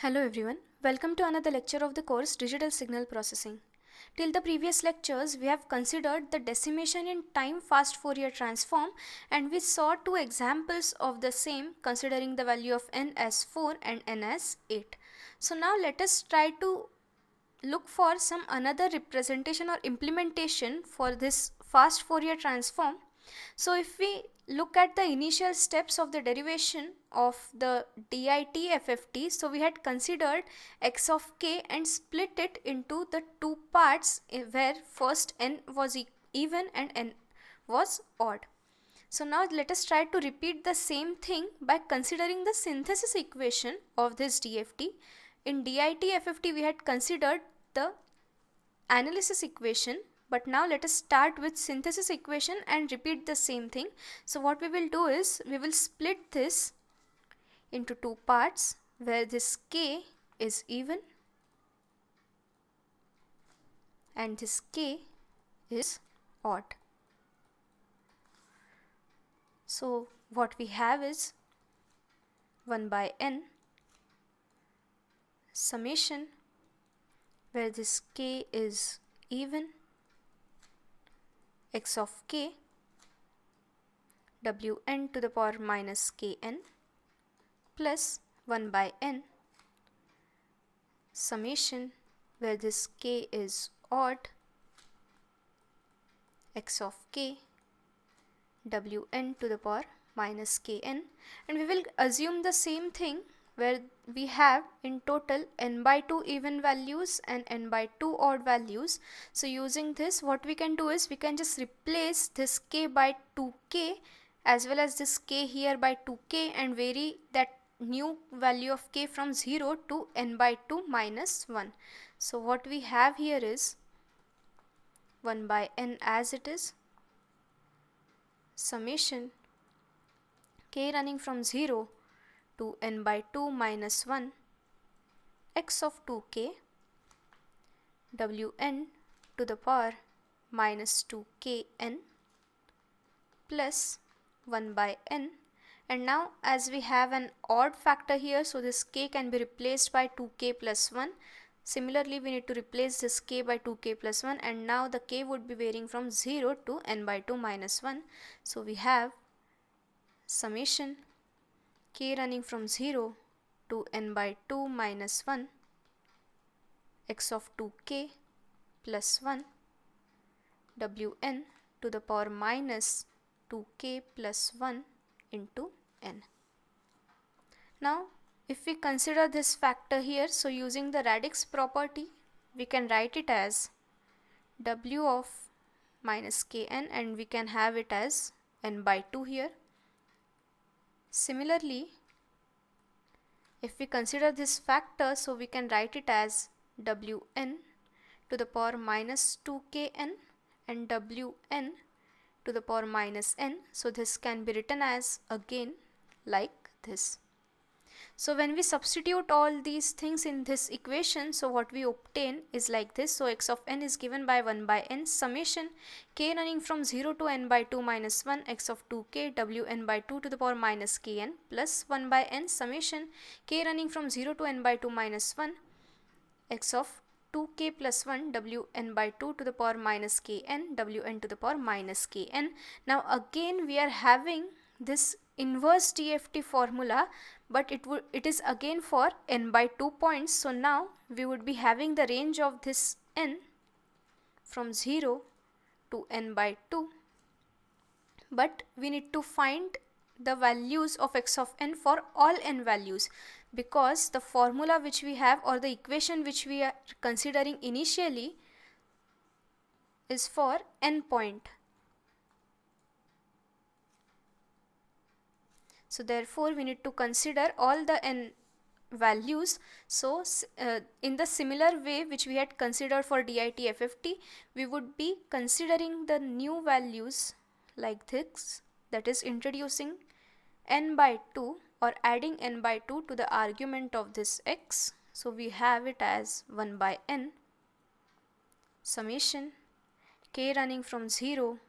Hello everyone, welcome to another lecture of the course Digital Signal Processing. Till the previous lectures, we have considered the decimation in time fast Fourier transform and we saw two examples of the same considering the value of n as 4 and n as 8. So now let us try to look for some another representation or implementation for this fast Fourier transform. So if we look at the initial steps of the derivation of the DIT FFT, so we had considered x of k and split it into the two parts where first n was even and n was odd. So now let us try to repeat the same thing by considering the synthesis equation of this DFT. In DIT FFT we had considered the analysis equation, but now let us start with synthesis equation and repeat the same thing. So what we will do is we will split this into two parts where this k is even and this k is odd. So what we have is 1 by n summation where this k is even, x of k, wn to the power minus kn plus 1 by n summation where this k is odd, x of k, wn to the power minus kn, and we will assume the same thing where we have in total n by 2 even values and n by 2 odd values. So using this, what we can do is we can just replace this k by 2k as well as this k here by 2k and vary that new value of k from 0 to n by 2 minus 1. So what we have here is 1 by n as it is, summation k running from 0 to n by 2 minus 1, x of 2k, wn to the power minus 2kn plus 1 by n. And now as we have an odd factor here, so this k can be replaced by 2k plus 1. Similarly, we need to replace this k by 2k plus 1, and now the k would be varying from 0 to n by 2 minus 1. So we have summation k running from 0 to n by 2 minus 1, x of 2k plus 1, wn to the power minus 2k plus 1 into n. Now if we consider this factor here, so using the radix property we can write it as w of minus kn and we can have it as n by 2 here. Similarly, if we consider this factor, so we can write it as wn to the power minus 2kn and wn to the power minus n. So this can be written as again like this. So when we substitute all these things in this equation, so what we obtain is like this. So x of n is given by 1 by n summation k running from 0 to n by 2 minus 1, x of 2k, wn by 2 to the power minus kn plus 1 by n summation k running from 0 to n by 2 minus 1, x of 2k plus 1, wn by 2 to the power minus kn, wn to the power minus kn. Now again we are having this inverse DFT formula, but it is again for n by 2 points. So now we would be having the range of this n from 0 to n by 2, but we need to find the values of x of n for all n values, because the formula which we have or the equation which we are considering initially is for n point. So therefore we need to consider all the n values. So in the similar way which we had considered for DIT FFT, we would be considering the new values like this, that is introducing n by 2 or adding n by 2 to the argument of this x. So we have it as 1 by n summation k running from 0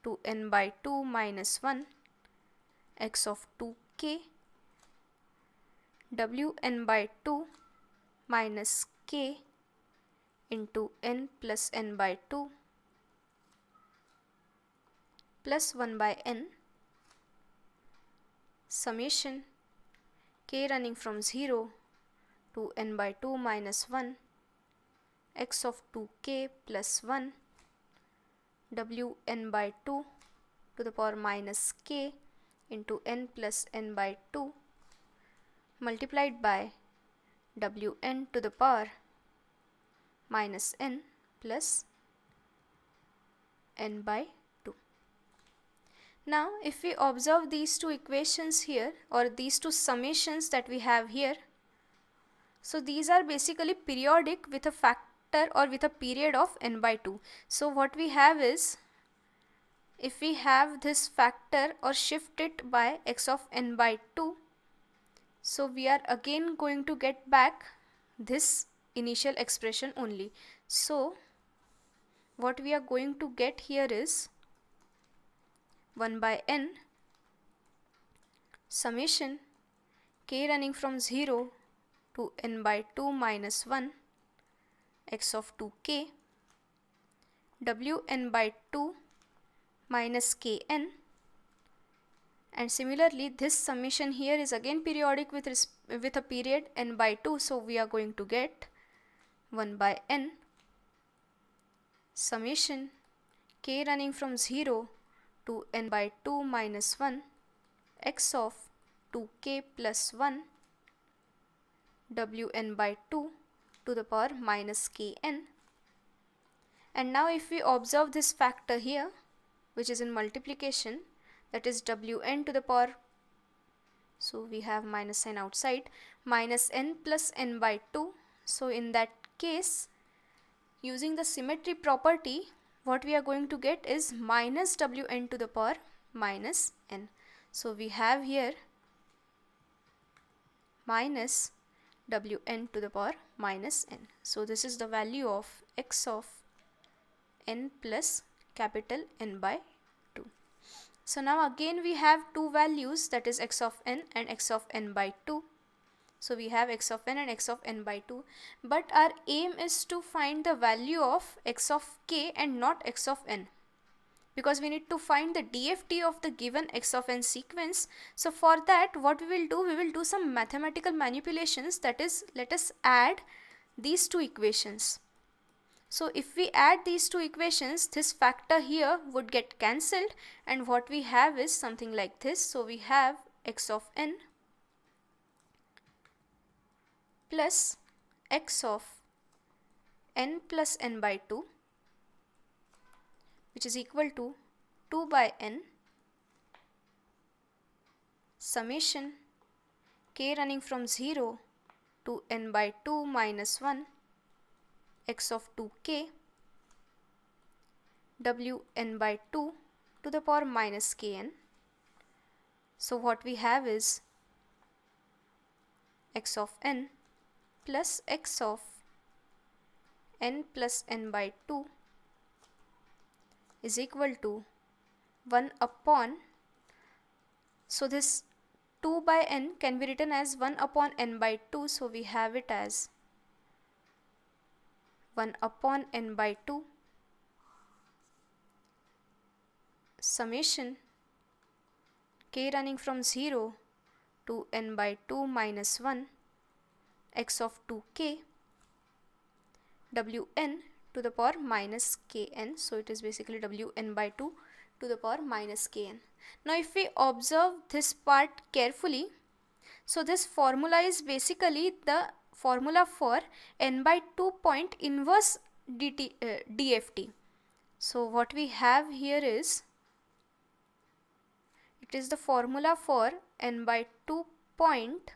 to n by 2 minus 1, x of 2k, wn by 2 minus k into n plus n by 2 plus 1 by n summation k running from 0 to n by 2 minus 1 x of 2k plus 1 wn by 2 to the power minus k into n plus n by 2 multiplied by wn to the power minus n plus n by 2. Now if we observe these two equations here, or these two summations that we have here, so these are basically periodic with a factor or with a period of n by 2. So what we have is, if we have this factor or shift it by x of n by 2, so we are again going to get back this initial expression only. So what we are going to get here is 1 by n summation k running from 0 to n by 2 minus 1 x of 2k wn by 2 minus kn, and similarly this summation here is again periodic with a period n by 2, so we are going to get 1 by n summation k running from 0 to n by 2 minus 1 x of 2k plus 1 wn by 2 to the power minus kn. And now if we observe this factor here, which is in multiplication, that is wn to the power, so we have minus sign outside, minus n plus n by 2. So in that case, using the symmetry property, what we are going to get is minus wn to the power minus n. So we have here minus wn to the power minus n. So this is the value of x of n plus capital N by 2. So now again we have two values, that is x of n and x of n by 2. So we have x of n and x of n by 2, but our aim is to find the value of x of k and not x of n, because we need to find the DFT of the given x of n sequence. So for that, what we will do some mathematical manipulations, that is, let us add these two equations. So if we add these two equations, this factor here would get cancelled, and what we have is something like this. So we have x of n plus x of n plus n by 2, which is equal to 2 by n summation k running from 0 to n by 2 minus 1 x of 2k wn by 2 to the power minus kn. So what we have is x of n plus x of n plus n by 2 is equal to 1 upon, so this 2 by n can be written as 1 upon n by 2, so we have it as 1 upon n by 2 summation k running from 0 to n by 2 minus 1 x of 2k wn to the power minus kn. So it is basically wn by 2 to the power minus kn. Now if we observe this part carefully, so this formula is basically the formula for n by 2 point inverse DFT. So what we have here is, it is the formula for n by 2 point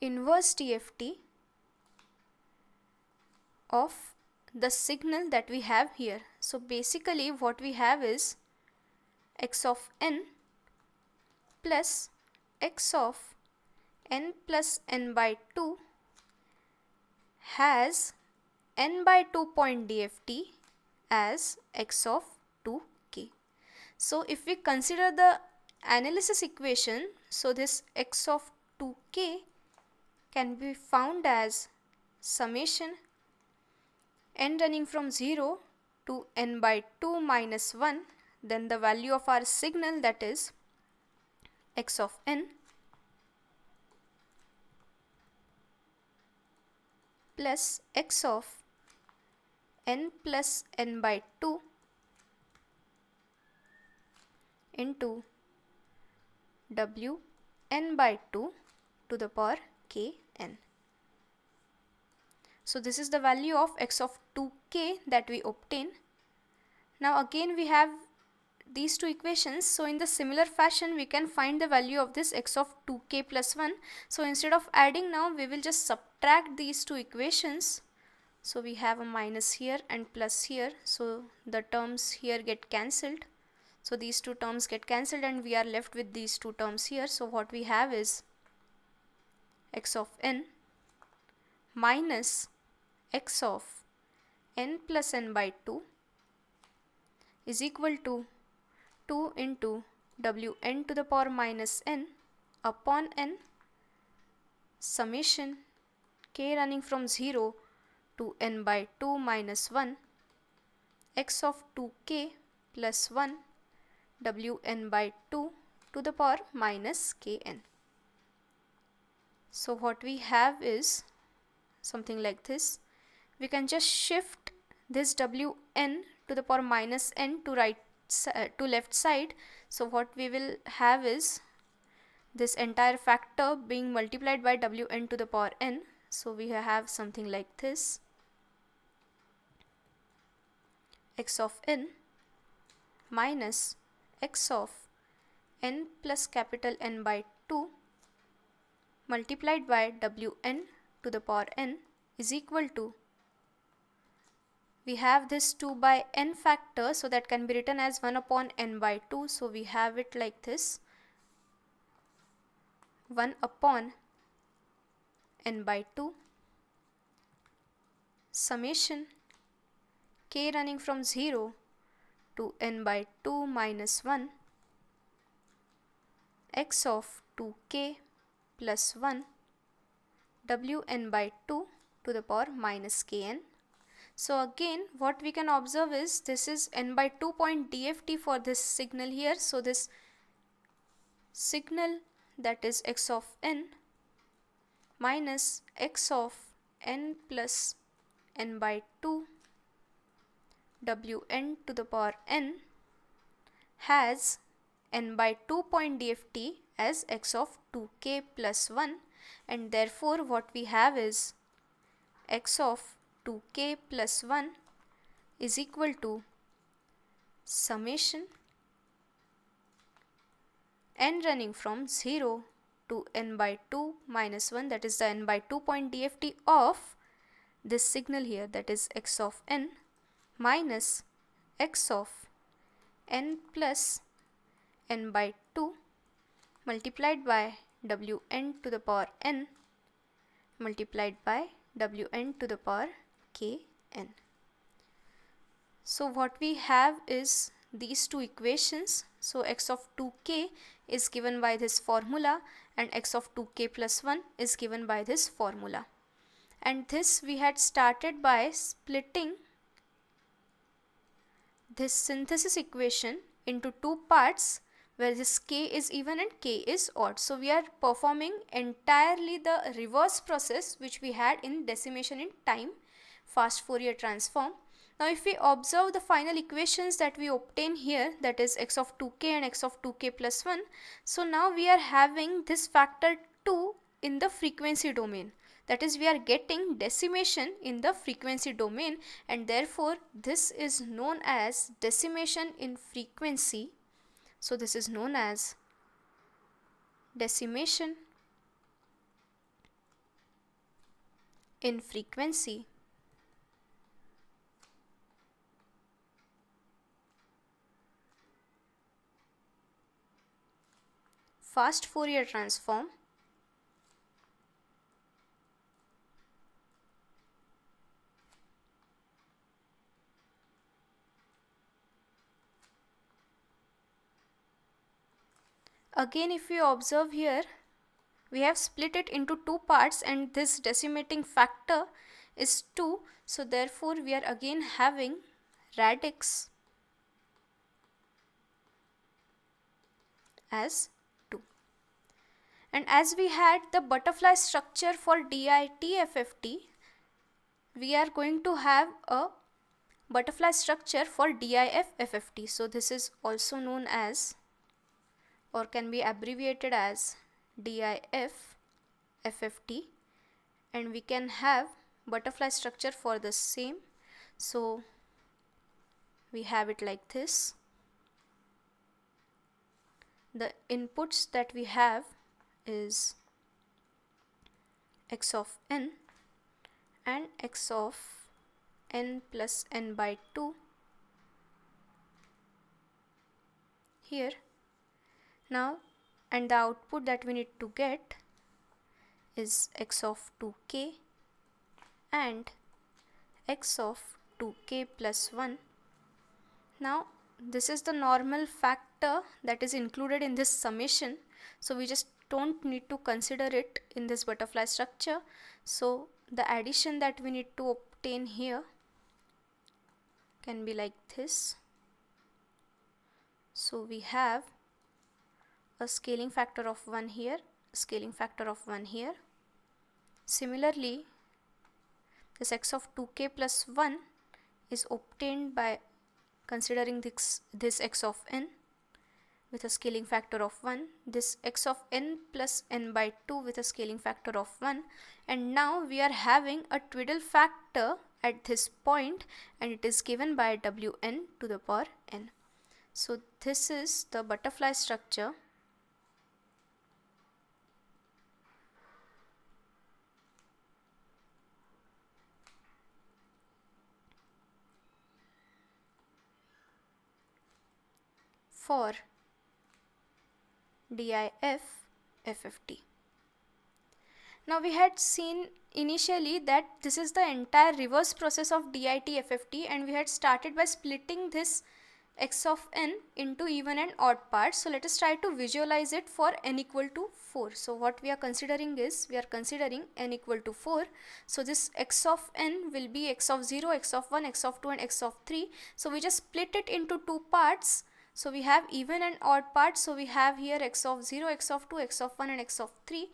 inverse DFT of the signal that we have here. So basically what we have is x of n plus x of n plus n by 2 has n by 2 point DFT as x of 2k. So if we consider the analysis equation, so this x of 2k can be found as summation n running from 0 to n by 2 minus 1, then the value of our signal, that is x of n, plus x of n plus n by 2 into w n by 2 to the power k n. So this is the value of x of 2k that we obtain. Now again we have these two equations, so in the similar fashion we can find the value of this x of 2k plus 1. So instead of adding, now we will just subtract these two equations. So we have a minus here and plus here, so the terms here get cancelled. So these two terms get cancelled and we are left with these two terms here. So what we have is x of n minus x of n plus n by 2 is equal to 2 into wn to the power minus n upon n summation k running from 0 to n by 2 minus 1 x of 2k plus 1 wn by 2 to the power minus kn. So what we have is something like this. We can just shift this wn to the power minus n to left side. So what we will have is this entire factor being multiplied by wn to the power n. So we have something like this: x of n minus x of n plus capital N by 2 multiplied by wn to the power n is equal to, we have this 2 by n factor, so that can be written as 1 upon n by 2. So we have it like this: 1 upon n by 2 summation k running from 0 to n by 2 minus 1 x of 2k plus 1 wn by 2 to the power minus kn. So again what we can observe is this is n by 2 point DFT for this signal here. So this signal, that is x of n minus x of n plus n by 2 wn to the power n has n by 2 point DFT as x of 2k plus 1, and therefore what we have is x of 2k plus 1 is equal to summation n running from 0 to n by 2 minus 1, that is the n by 2 point DFT of this signal here, that is x of n minus x of n plus n by 2 multiplied by wn to the power n multiplied by wn to the power kn. So what we have is these two equations. So x of 2k is given by this formula and x of 2k plus 1 is given by this formula. And this we had started by splitting this synthesis equation into two parts, where this k is even and k is odd. So we are performing entirely the reverse process which we had in decimation in time, fast Fourier transform. Now if we observe the final equations that we obtain here, that is x of 2k and x of 2k plus 1, so now we are having this factor 2 in the frequency domain. That is, we are getting decimation in the frequency domain, and therefore this is known as decimation in frequency. So this is known as decimation in frequency. Fast Fourier transform again if we observe here, we have split it into two parts and this decimating factor is 2. So therefore we are again having radix as 2. And as we had the butterfly structure for DIT-FFT, we are going to have a butterfly structure for DIF-FFT. So this is also known as, or can be abbreviated as, DIF-FFT, and we can have butterfly structure for the same. So we have it like this. The inputs that we have is x of n and x of n plus n by 2 here. Now, and the output that we need to get is x of 2k and x of 2k plus 1. Now this is the normal factor that is included in this summation, so we just don't need to consider it in this butterfly structure. So the addition that we need to obtain here can be like this. So we have a scaling factor of 1 here, scaling factor of 1 here. Similarly, this x of 2k plus 1 is obtained by considering this x of n with a scaling factor of 1, this x of n plus n by 2 with a scaling factor of 1, and now we are having a twiddle factor at this point and it is given by wn to the power n. So this is the butterfly structure for DIF-FFT. Now we had seen initially that this is the entire reverse process of DIT-FFT, and we had started by splitting this x of n into even and odd parts. So let us try to visualize it for n equal to 4. So what we are considering is, we are considering n equal to 4. So this x of n will be x of 0, x of 1, x of 2 and x of 3. So we just split it into two parts. So we have even and odd parts. So we have here x of 0, x of 2, x of 1 and x of 3.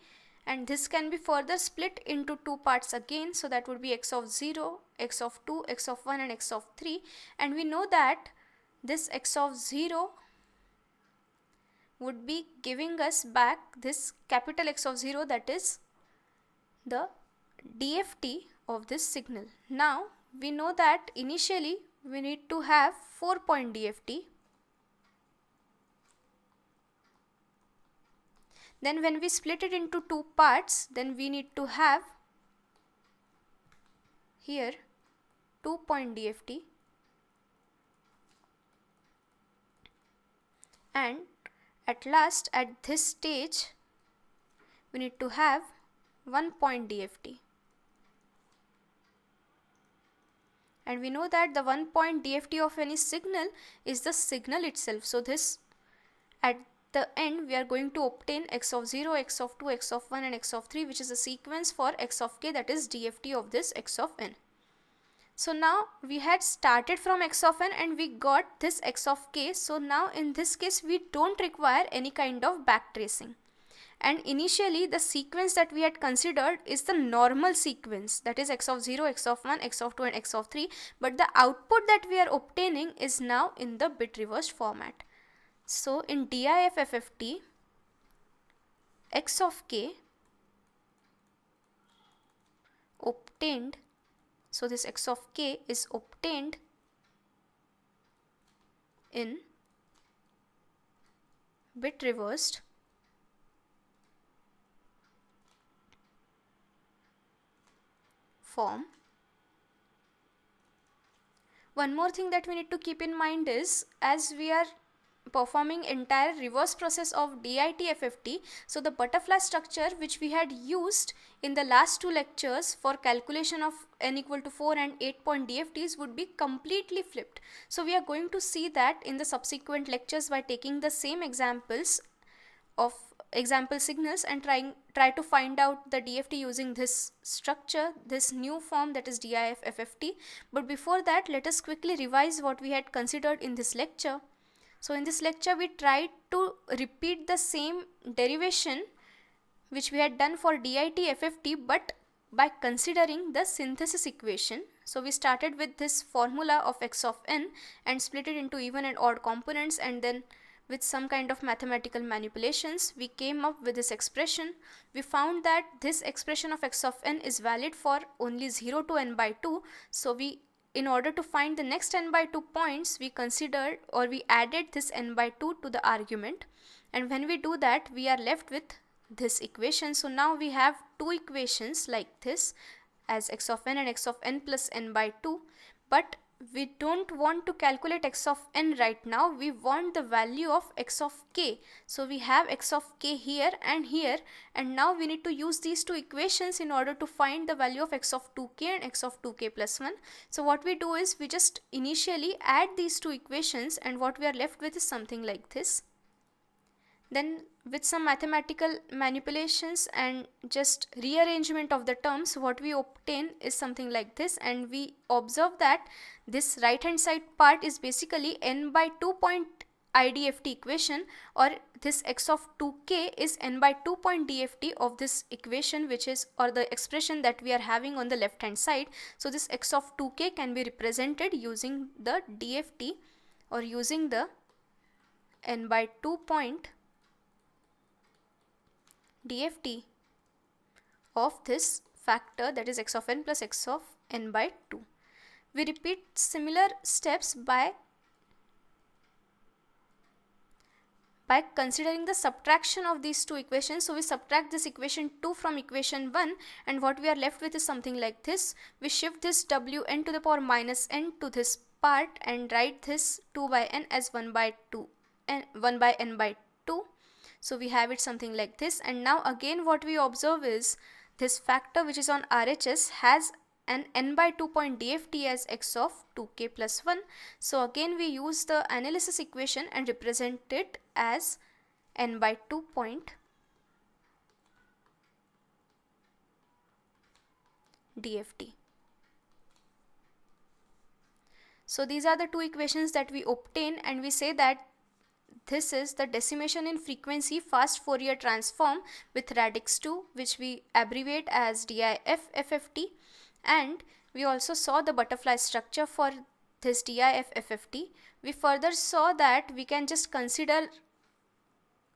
And this can be further split into two parts again. So that would be x of 0, x of 2, x of 1 and x of 3. And we know that this x of 0 would be giving us back this capital X of 0, that is the DFT of this signal. Now we know that initially we need to have 4-point DFT. Then when we split it into two parts, then we need to have here 2-point DFT, and at last at this stage we need to have 1-point DFT. And we know that the 1-point DFT of any signal is the signal itself. So this, at the end we are going to obtain x of 0, x of 2, x of 1 and x of 3, which is a sequence for x of k, that is DFT of this x of n. So now we had started from x of n and we got this x of k. So now in this case we don't require any kind of backtracing. And initially the sequence that we had considered is the normal sequence, that is x of 0, x of 1, x of 2 and x of 3. But the output that we are obtaining is now in the bit reversed format. So in DIF-FFT, x of k obtained, so this x of k is obtained in bit reversed form. One more thing that we need to keep in mind is, as we are performing entire reverse process of DIT-FFT, so the butterfly structure which we had used in the last two lectures for calculation of n equal to 4 and 8-point DFTs would be completely flipped. So we are going to see that in the subsequent lectures by taking the same examples of example signals and try to find out the DFT using this structure, this new form, that is DIF FFT. But before that, let us quickly revise what we had considered in this lecture. So in this lecture we tried to repeat the same derivation which we had done for DIT FFT, but by considering the synthesis equation. So we started with this formula of x of n and split it into even and odd components, and then with some kind of mathematical manipulations we came up with this expression. We found that this expression of x of n is valid for only 0 to n by 2. So we, in order to find the next n by 2 points, we considered, or we added this n by 2 to the argument, and when we do that we are left with this equation. So now we have two equations like this as x of n and x of n plus n by 2, but we don't want to calculate x of n right now, we want the value of x of k. So we have x of k here, and now we need to use these two equations in order to find the value of x of 2k and x of 2k plus 1. So what we do is we just initially add these two equations, and what we are left with is something like this. Then with some mathematical manipulations and just rearrangement of the terms, what we obtain is something like this, and we observe that this right hand side part is basically n by 2 point IDFT equation, or this x of 2k is n by 2 point DFT of this equation, which is, or the expression that we are having on the left hand side. So this x of 2k can be represented using the DFT, or using the n by 2 point DFT of this factor, that is x of n plus x of n by 2. We repeat similar steps by considering the subtraction of these two equations. So we subtract this equation 2 from equation 1, and what we are left with is something like this. We shift this wn to the power minus n to this part and write this 2 by n as 1 by 2 and 1 by n by 2. So we have it something like this, and now again what we observe is this factor which is on RHS has an n by 2 point DFT as x of 2k plus 1. So again we use the analysis equation and represent it as n by 2 point DFT. So these are the two equations that we obtain, and we say that this is the decimation in frequency fast Fourier transform with radix 2, which we abbreviate as DIF FFT, and we also saw the butterfly structure for this DIF FFT. We further saw that we can just consider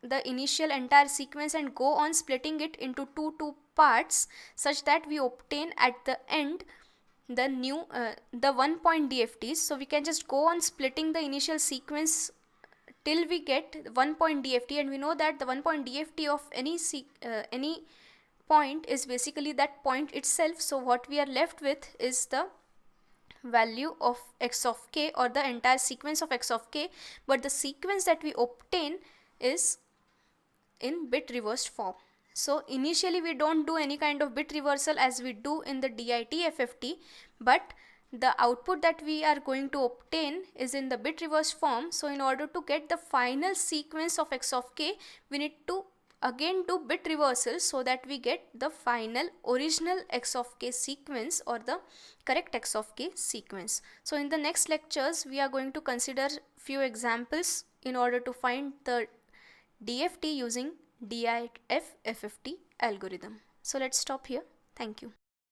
the initial entire sequence and go on splitting it into two parts, such that we obtain at the end the new the 1 point DFTs. So we can just go on splitting the initial sequence till we get 1 point DFT, and we know that the 1 point DFT of any point is basically that point itself. So what we are left with is the value of x of k, or the entire sequence of x of k, but the sequence that we obtain is in bit reversed form. So initially we don't do any kind of bit reversal as we do in the DIT FFT, but the output that we are going to obtain is in the bit reverse form. So in order to get the final sequence of x of k, we need to again do bit reversal so that we get the final original x of k sequence, or the correct x of k sequence. So in the next lectures we are going to consider few examples in order to find the DFT using DIF FFT algorithm. So let's stop here. Thank you.